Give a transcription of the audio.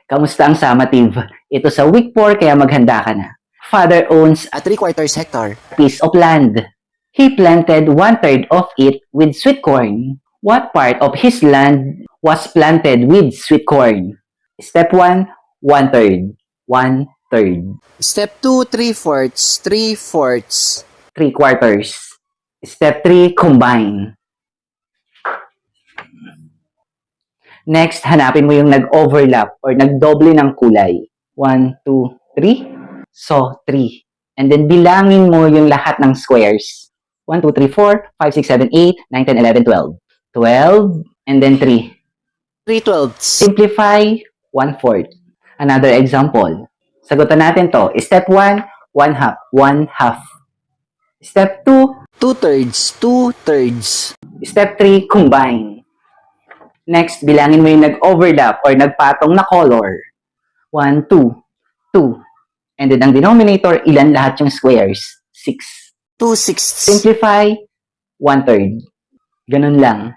Kamusta ang summative? Ito sa week 4 kaya maghanda ka na. Father owns a 3/4 hectare piece of land. He planted 1/3 of it with sweet corn. What part of his land was planted with sweet corn? Step 1, 1/3. 1/3. Step 2, 3/4. 3/4. 3/4. Step 3, combine. Next, hanapin mo yung nag-overlap or nagdoble ng kulay. 1, 2, 3. So, 3. And then, bilangin mo yung lahat ng squares. 1, 2, 3, 4, 5, 6, 7, 8, 9, 10, 11, 12. 12, and then 3. 3/12. Simplify, 1/4. Another example. Sagutan natin to. Step 1, 1/2. 1/2. Step 2, 2/3. 2/3. Step 3, combine. Next, bilangin mo yung nag-overlap or nagpatong na color. 1, 2, 2. And then, ang denominator, ilan lahat yung squares? 6. 2/6. Simplify, 1/3. Ganun lang.